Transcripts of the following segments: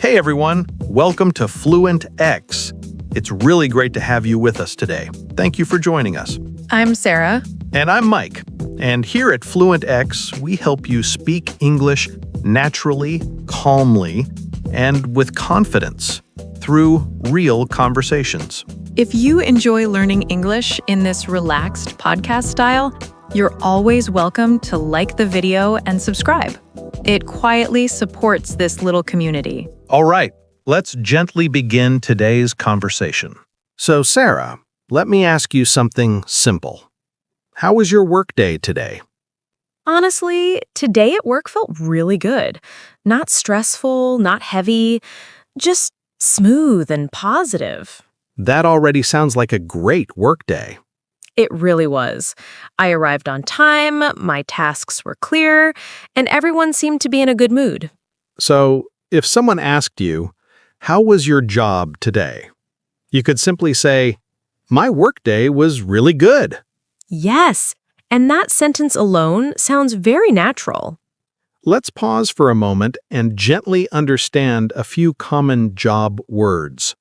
Hey everyone, welcome to FluentX. It's really great to have you with us today. Thank you for joining us. I'm Sarah. And I'm Mike. And here at FluentX, we help you speak English naturally, calmly, and with confidence through real conversations. If you enjoy learning English in this relaxed podcast style, you're always welcome to like the video and subscribe. It quietly supports this little community. All right, let's gently begin today's conversation. So, Sarah, let me ask you something simple. How was your workday today? Honestly, today at work felt really good. Not stressful, not heavy, just smooth and positive. That already sounds like a great workday. It really was. I arrived on time, my tasks were clear, and everyone seemed to be in a good mood. So, if someone asked you, how was your job today? You could simply say, my workday was really good. Yes, and that sentence alone sounds very natural. Let's pause for a moment and gently understand a few common job words.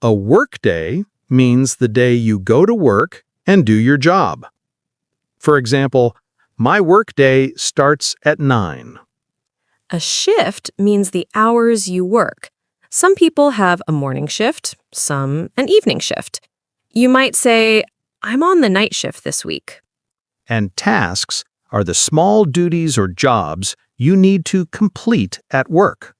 A workday means the day you go to work and do your job. For example, my workday starts at 9. A shift means the hours you work. Some people have a morning shift, some an evening shift. You might say, I'm on the night shift this week. And tasks are the small duties or jobs you need to complete at work.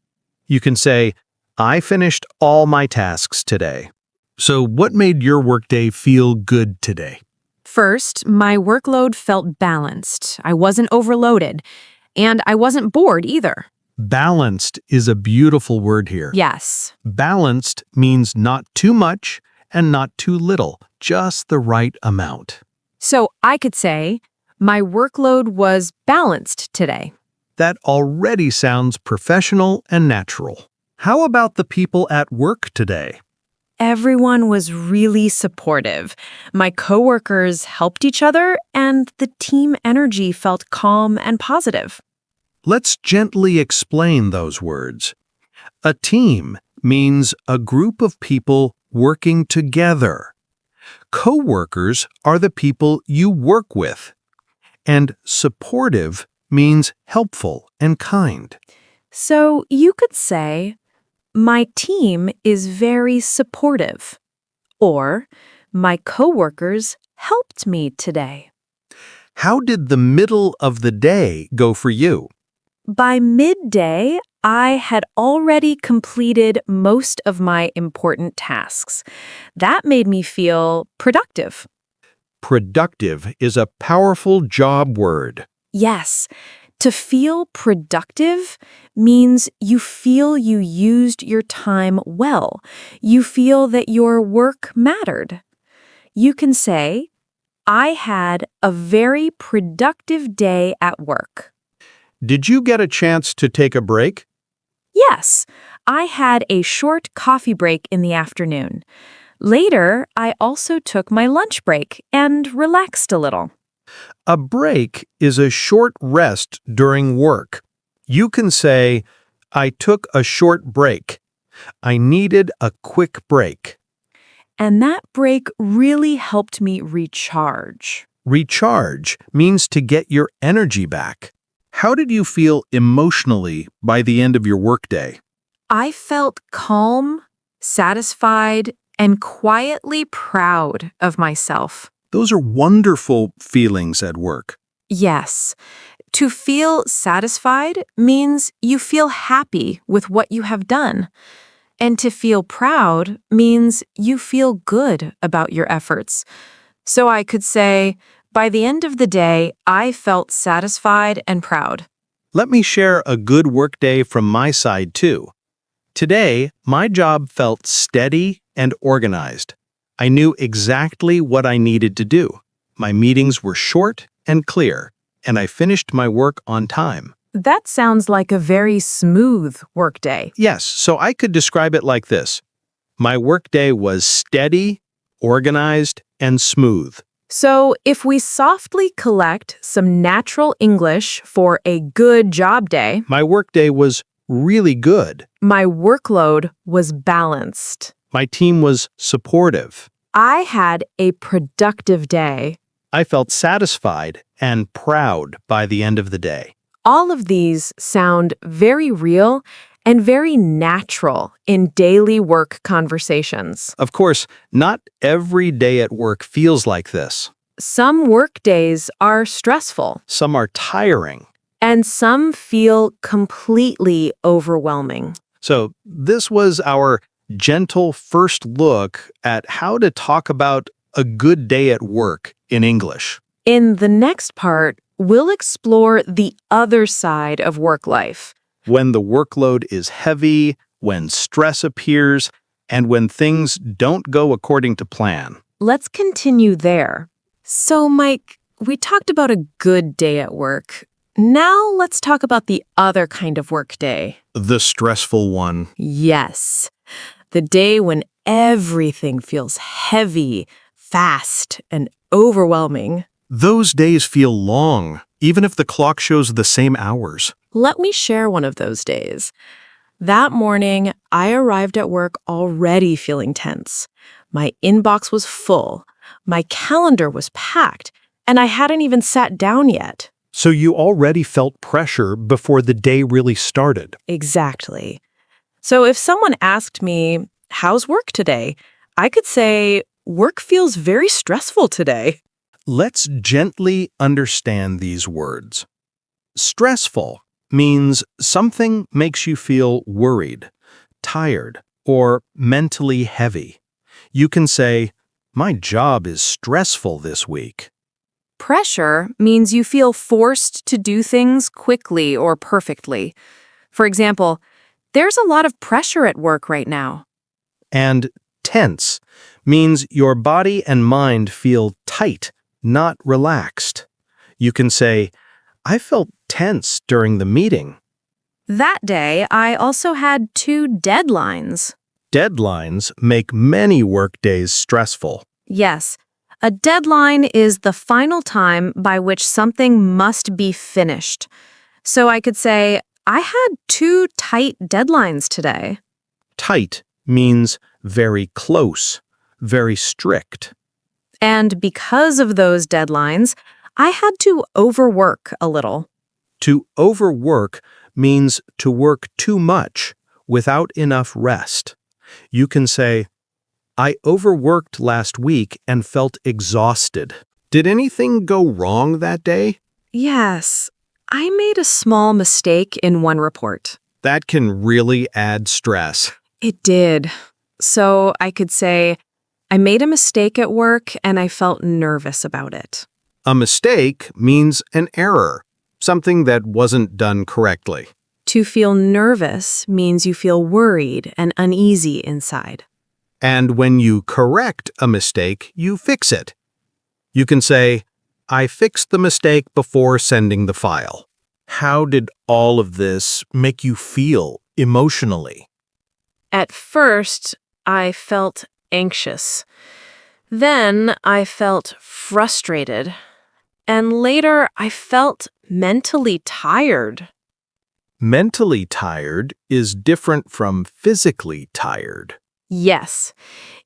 You can say, I finished all my tasks today. So what made your workday feel good today? First, my workload felt balanced. I wasn't overloaded, and I wasn't bored either. Balanced is a beautiful word here. Yes. Balanced means not too much and not too little, just the right amount. So I could say, my workload was balanced today. That already sounds professional and natural. How about the people at work today? Everyone was really supportive. My coworkers helped each other, and the team energy felt calm and positive. Let's gently explain those words. A team means a group of people working together. Coworkers are the people you work with. And supportive means helpful and kind. So you could say, my team is very supportive. Or, my coworkers helped me today. How did the middle of the day go for you? By midday, I had already completed most of my important tasks. That made me feel productive. Productive is a powerful job word. Yes, to feel productive means you feel you used your time well. You feel that your work mattered. You can say, I had a very productive day at work. Did you get a chance to take a break? Yes, I had a short coffee break in the afternoon. Later, I also took my lunch break and relaxed a little. A break is a short rest during work. You can say, I took a short break. I needed a quick break. And that break really helped me recharge. Recharge means to get your energy back. How did you feel emotionally by the end of your workday? I felt calm, satisfied, and quietly proud of myself. Those are wonderful feelings at work. Yes, to feel satisfied means you feel happy with what you have done. And to feel proud means you feel good about your efforts. So I could say, by the end of the day, I felt satisfied and proud. Let me share a good workday from my side too. Today, my job felt steady and organized. I knew exactly what I needed to do. My meetings were short and clear, and I finished my work on time. That sounds like a very smooth workday. Yes, so I could describe it like this. My workday was steady, organized, and smooth. So if we softly collect some natural English for a good job day, My workday was really good. My workload was balanced. My team was supportive. I had a productive day. I felt satisfied and proud by the end of the day. All of these sound very real and very natural in daily work conversations. Of course, not every day at work feels like this. Some work days are stressful, Some are tiring. and some feel completely overwhelming. So this was our gentle first look at how to talk about a good day at work in English. In the next part, we'll explore the other side of work life. When the workload is heavy, when stress appears, and when things don't go according to plan. Let's continue there. So, Mike, we talked about a good day at work. Now let's talk about the other kind of work day. The stressful one. Yes, the day when everything feels heavy, fast, and overwhelming. Those days feel long, even if the clock shows the same hours. Let me share one of those days. That morning, I arrived at work already feeling tense. My inbox was full, my calendar was packed, and I hadn't even sat down yet. So you already felt pressure before the day really started. Exactly. So if someone asked me, "How's work today?" I could say, "Work feels very stressful today." Let's gently understand these words. Stressful means something makes you feel worried, tired, or mentally heavy. You can say, "My job is stressful this week." Pressure means you feel forced to do things quickly or perfectly. For example, there's a lot of pressure at work right now. And tense means your body and mind feel tight, not relaxed. You can say, "I felt tense during the meeting." That day, I also had 2 deadlines. Deadlines make many workdays stressful. Yes, a deadline is the final time by which something must be finished. So I could say, I had 2 tight deadlines today. Tight means very close, very strict. And because of those deadlines, I had to overwork a little. To overwork means to work too much without enough rest. You can say, "I overworked last week and felt exhausted." Did anything go wrong that day? Yes, I made a small mistake in one report. That can really add stress. It did. So I could say, I made a mistake at work and I felt nervous about it. A mistake means an error, something that wasn't done correctly. To feel nervous means you feel worried and uneasy inside. And when you correct a mistake, you fix it. You can say, "I fixed the mistake before sending the file." How did all of this make you feel emotionally? At first, I felt anxious. Then I felt frustrated. And later, I felt mentally tired. Mentally tired is different from physically tired. Yes,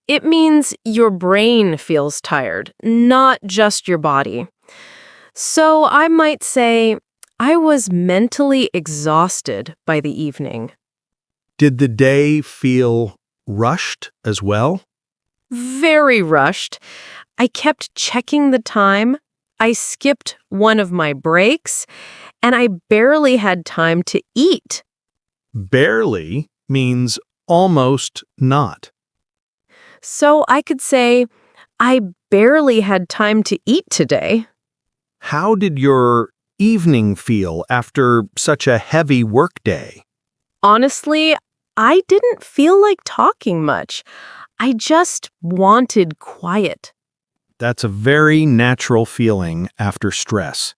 it means your brain feels tired, not just your body. So I might say, I was mentally exhausted by the evening. Did the day feel rushed as well? Very rushed. I kept checking the time. I skipped one of my breaks, and I barely had time to eat. Barely means almost not. So I could say, I barely had time to eat today. How did your evening feel after such a heavy workday? Honestly, I didn't feel like talking much. I just wanted quiet. That's a very natural feeling after stress.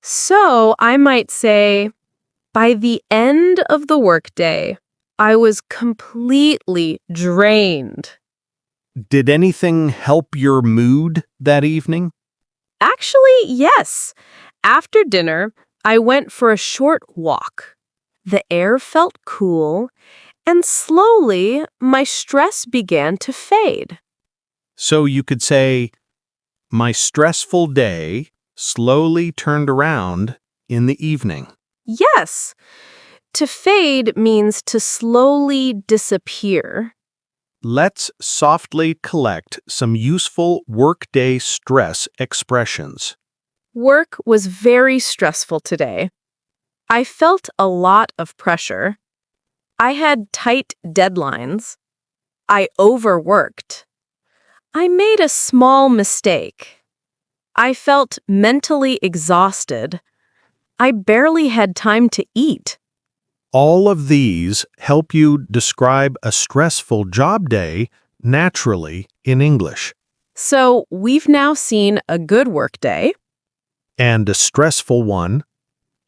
So I might say, by the end of the workday, I was completely drained. Did anything help your mood that evening? Actually, yes. After dinner, I went for a short walk. The air felt cool, and slowly my stress began to fade. So you could say, my stressful day slowly turned around in the evening. Yes, to fade means to slowly disappear. Let's softly collect some useful workday stress expressions. Work was very stressful today. I felt a lot of pressure. I had tight deadlines. I overworked. I made a small mistake. I felt mentally exhausted. I barely had time to eat. All of these help you describe a stressful job day naturally in English. So we've now seen a good work day. And a stressful one.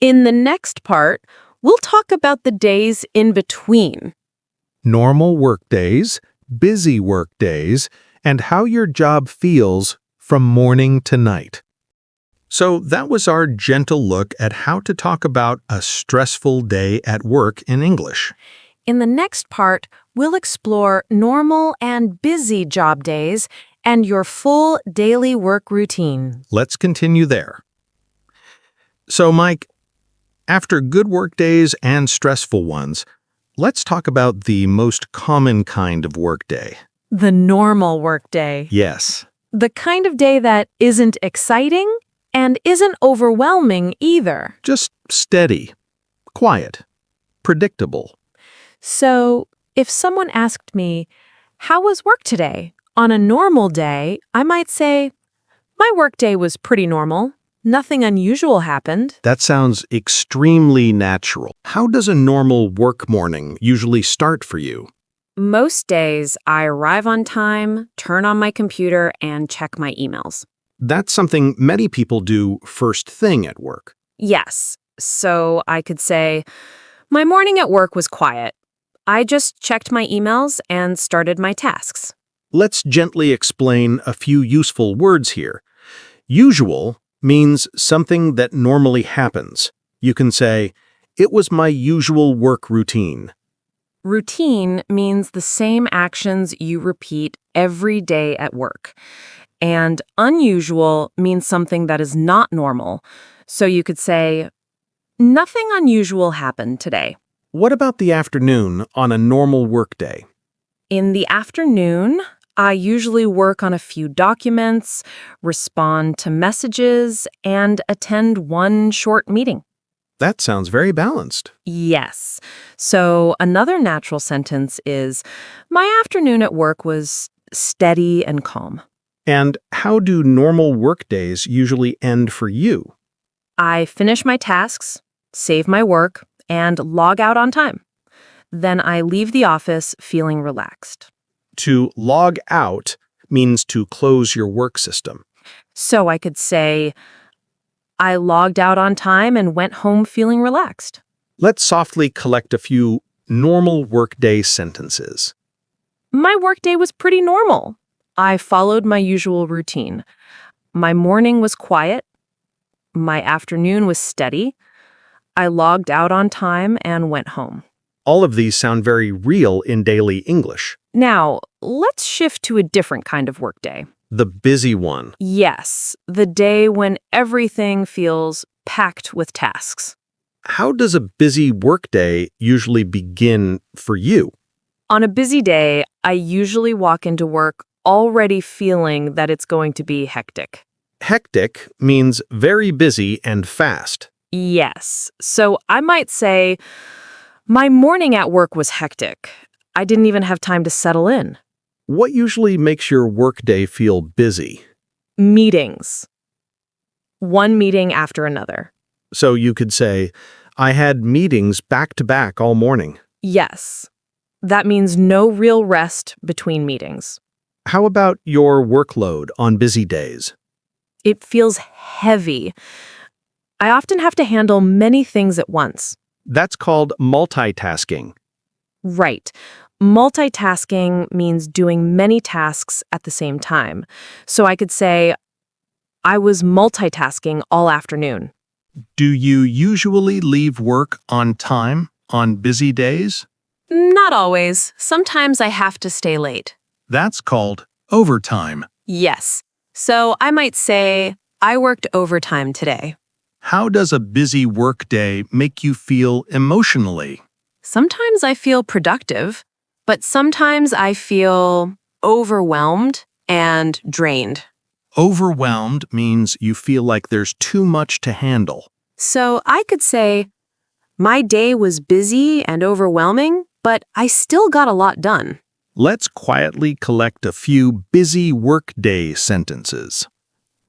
In the next part, we'll talk about the days in between. Normal work days, busy work days, and how your job feels from morning to night. So that was our gentle look at how to talk about a stressful day at work in English. In the next part, we'll explore normal and busy job days and your full daily work routine. Let's continue there. So, Mike, after good work days and stressful ones, let's talk about the most common kind of work day. The normal work day. Yes. The kind of day that isn't exciting and isn't overwhelming either. Just steady, quiet, predictable. So, if someone asked me, "How was work today?" on a normal day, I might say, "My work day was pretty normal. Nothing unusual happened." That sounds extremely natural. How does a normal work morning usually start for you? Most days, I arrive on time, turn on my computer, and check my emails. That's something many people do first thing at work. Yes, so I could say, my morning at work was quiet. I just checked my emails and started my tasks. Let's gently explain a few useful words here. Usual means something that normally happens. You can say, it was my usual work routine. Routine means the same actions you repeat every day at work. And unusual means something that is not normal. So you could say, nothing unusual happened today. What about the afternoon on a normal workday? In the afternoon, I usually work on a few documents, respond to messages, and attend one short meeting. That sounds very balanced. Yes. So another natural sentence is, my afternoon at work was steady and calm. And how do normal workdays usually end for you? I finish my tasks, save my work, and log out on time. Then I leave the office feeling relaxed. To log out means to close your work system. So I could say, I logged out on time and went home feeling relaxed. Let's softly collect a few normal workday sentences. My workday was pretty normal. I followed my usual routine. My morning was quiet. My afternoon was steady. I logged out on time and went home. All of these sound very real in daily English. Now, let's shift to a different kind of workday. The busy one. Yes, the day when everything feels packed with tasks. How does a busy workday usually begin for you? On a busy day, I usually walk into work already feeling that it's going to be hectic. Hectic means very busy and fast. Yes, so I might say, my morning at work was hectic. I didn't even have time to settle in. What usually makes your workday feel busy? Meetings. One meeting after another. So you could say, I had meetings back to back all morning. Yes, that means no real rest between meetings. How about your workload on busy days? It feels heavy. I often have to handle many things at once. That's called multitasking. Right. Multitasking means doing many tasks at the same time. So I could say, I was multitasking all afternoon. Do you usually leave work on time? on busy days? Not always. Sometimes I have to stay late. That's called overtime. Yes. So I might say, I worked overtime today. How does a busy workday make you feel emotionally? Sometimes I feel productive, but sometimes I feel overwhelmed and drained. Overwhelmed means you feel like there's too much to handle. So I could say, my day was busy and overwhelming, but I still got a lot done. Let's quietly collect a few busy workday sentences.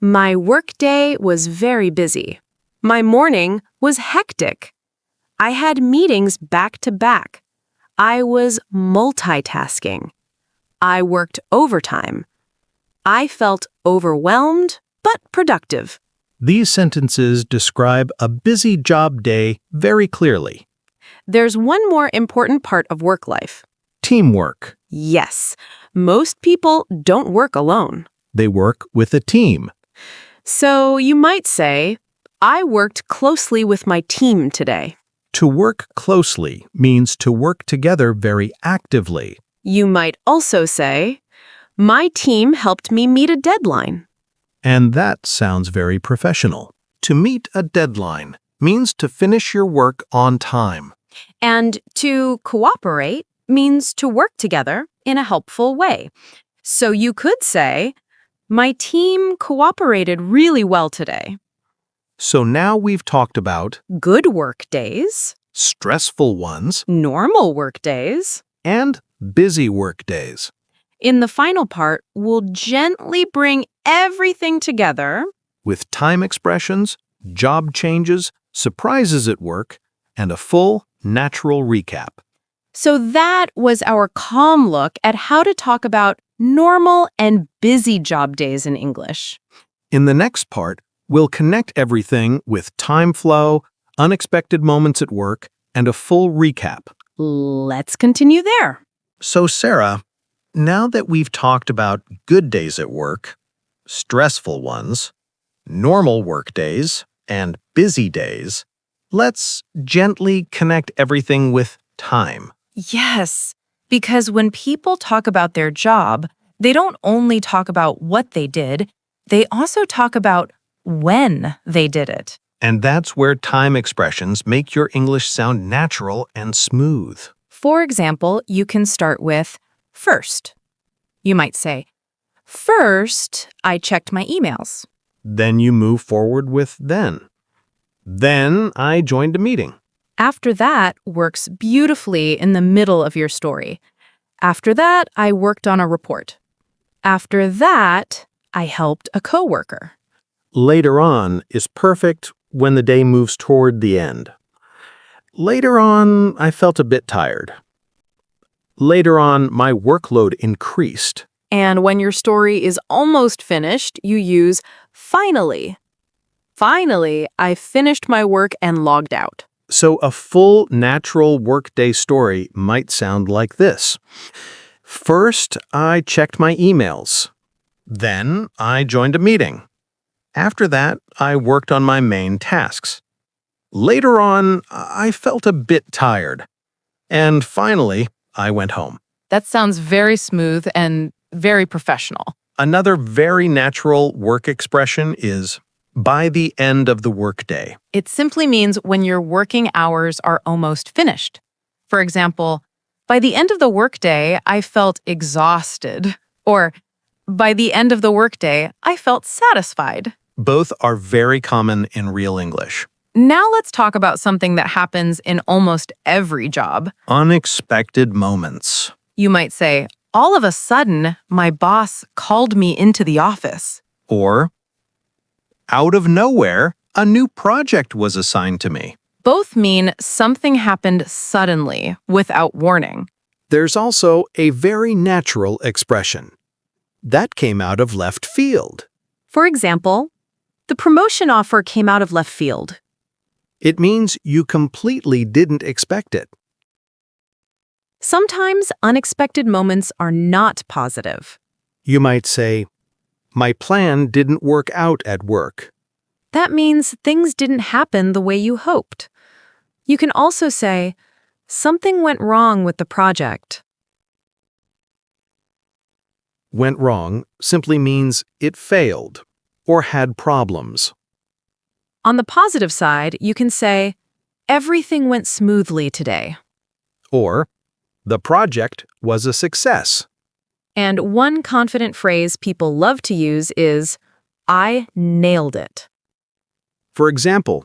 My workday was very busy. My morning was hectic. I had meetings back to back. I was multitasking. I worked overtime. I felt overwhelmed but productive. These sentences describe a busy job day very clearly. There's one more important part of work life. Teamwork. Yes, most people don't work alone. They work with a team. So you might say, I worked closely with my team today. To work closely means to work together very actively. You might also say, my team helped me meet a deadline. And that sounds very professional. To meet a deadline means to finish your work on time. And to cooperate means to work together in a helpful way. So you could say, my team cooperated really well today. So now we've talked about Good work days, stressful ones normal work days. and busy work days. In the final part, we'll gently bring everything together. With time expressions, job changes, surprises at work, and a full, natural recap. So that was our calm look at how to talk about normal and busy job days in English. In the next part, we'll connect everything with time flow, unexpected moments at work, and a full recap. Let's continue there. So, Sarah, now that we've talked about good days at work, stressful ones, normal work days, and busy days, let's gently connect everything with time. Yes, because when people talk about their job, they don't only talk about what they did, they also talk about when they did it. And that's where time expressions make your English sound natural and smooth. For example, you can start with first. You might say, first, I checked my emails. Then you move forward with then. Then I joined a meeting. After that works beautifully in the middle of your story. After that, I worked on a report. After that, I helped a coworker. Later on is perfect when the day moves toward the end. Later on, I felt a bit tired. Later on, my workload increased. And when your story is almost finished, you use finally. Finally, I finished my work and logged out. So a full, natural workday story might sound like this. First, I checked my emails. Then, I joined a meeting. After that, I worked on my main tasks. Later on, I felt a bit tired. And finally, I went home. That sounds very smooth and very professional. Another very natural work expression is by the end of the workday. It simply means when your working hours are almost finished. For example, by the end of the workday, I felt exhausted. Or, by the end of the workday, I felt satisfied. Both are very common in real English. Now let's talk about something that happens in almost every job. Unexpected moments. You might say, all of a sudden, my boss called me into the office. Or, out of nowhere, a new project was assigned to me. Both mean something happened suddenly, without warning. There's also a very natural expression. That came out of left field. For example, the promotion offer came out of left field. It means you completely didn't expect it. Sometimes unexpected moments are not positive. You might say, my plan didn't work out at work. That means things didn't happen the way you hoped. You can also say, Something went wrong with the project. Went wrong simply means it failed or had problems. On the positive side, you can say, everything went smoothly today. Or, the project was a success. And one confident phrase people love to use is, I nailed it. For example,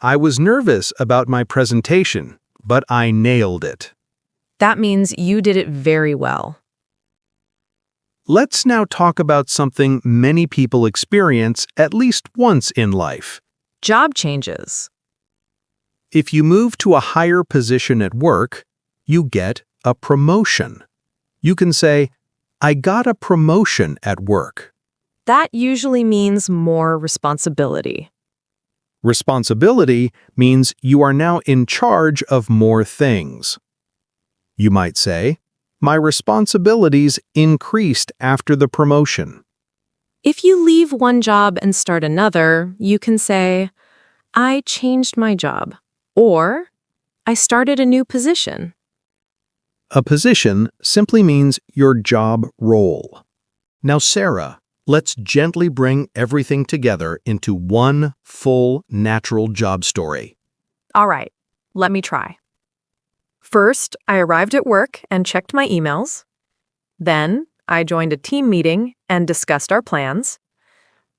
I was nervous about my presentation, but I nailed it. That means you did it very well. Let's now talk about something many people experience at least once in life. Job changes. If you move to a higher position at work, you get a promotion. You can say, I got a promotion at work. That usually means more responsibility. Responsibility means you are now in charge of more things. You might say, my responsibilities increased after the promotion. If you leave one job and start another, you can say, I changed my job, or I started a new position. A position simply means your job role. Now, Sarah, let's gently bring everything together into one full, natural job story. All right, let me try. First, I arrived at work and checked my emails. Then, I joined a team meeting and discussed our plans.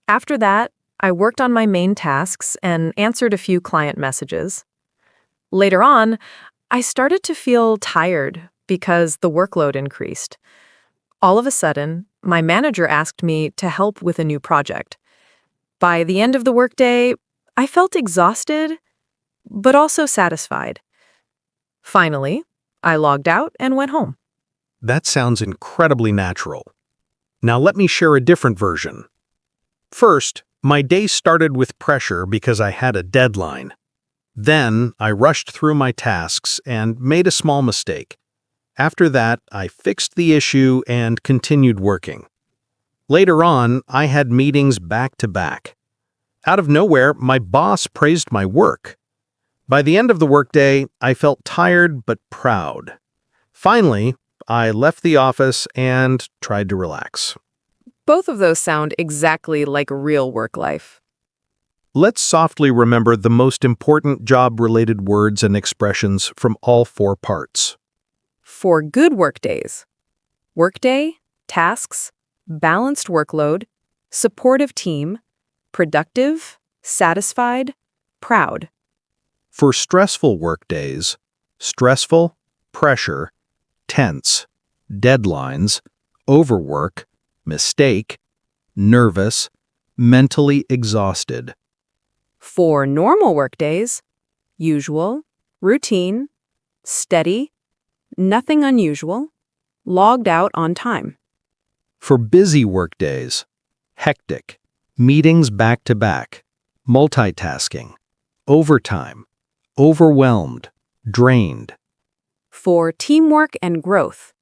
After that, I worked on my main tasks and answered a few client messages. Later on, I started to feel tired because the workload increased. All of a sudden, my manager asked me to help with a new project. By the end of the workday, I felt exhausted, but also satisfied. Finally, I logged out and went home. That sounds incredibly natural. Now let me share a different version. First, my day started with pressure because I had a deadline. Then, I rushed through my tasks and made a small mistake. After that, I fixed the issue and continued working. Later on, I had meetings back to back. Out of nowhere, my boss praised my work. By the end of the workday, I felt tired but proud. Finally, I left the office and tried to relax. Both of those sound exactly like real work life. Let's softly remember the most important job-related words and expressions from all four parts. For good workdays: workday, tasks, balanced workload, supportive team, productive, satisfied, proud. For stressful workdays: stressful, pressure, tense, deadlines, overwork, mistake, nervous, mentally exhausted. For normal workdays: usual, routine, steady, nothing unusual, logged out on time. For busy workdays: hectic, meetings back to back, multitasking, overtime, overwhelmed, drained. For teamwork and growth: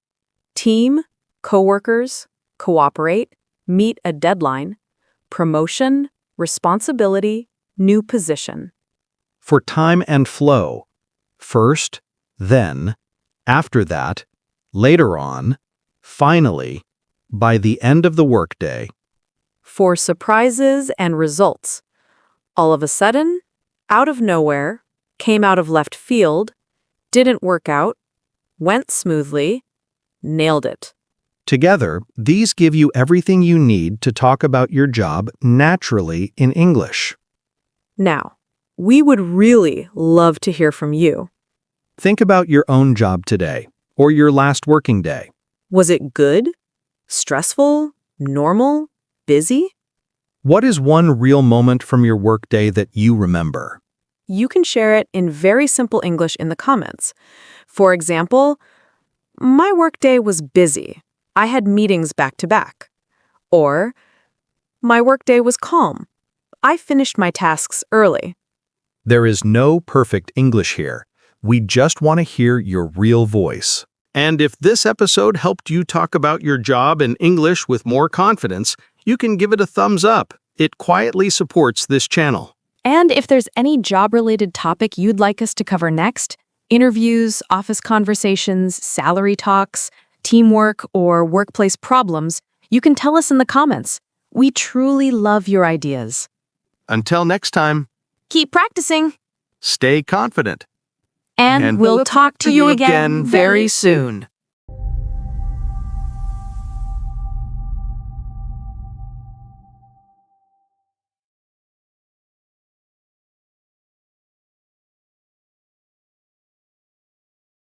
team, coworkers, cooperate, meet a deadline, promotion, responsibility, new position. For time and flow: first, then, after that, later on, finally, by the end of the workday. For surprises and results: all of a sudden, out of nowhere, came out of left field, didn't work out, went smoothly, nailed it. Together, these give you everything you need to talk about your job naturally in English. Now, we would really love to hear from you. Think about your own job today, or your last working day. Was it good? Stressful? Normal? Busy? What is one real moment from your workday that you remember? You can share it in very simple English in the comments. For example, my workday was busy. I had meetings back to back. Or, my workday was calm. I finished my tasks early. There is no perfect English here. We just want to hear your real voice. And if this episode helped you talk about your job in English with more confidence, you can give it a thumbs up. It quietly supports this channel. And if there's any job-related topic you'd like us to cover next, Interviews, office conversations, salary talks, teamwork, or workplace problems, you can tell us in the comments. We truly love your ideas. Until next time, Keep practicing, stay confident. and we'll talk to you again very soon.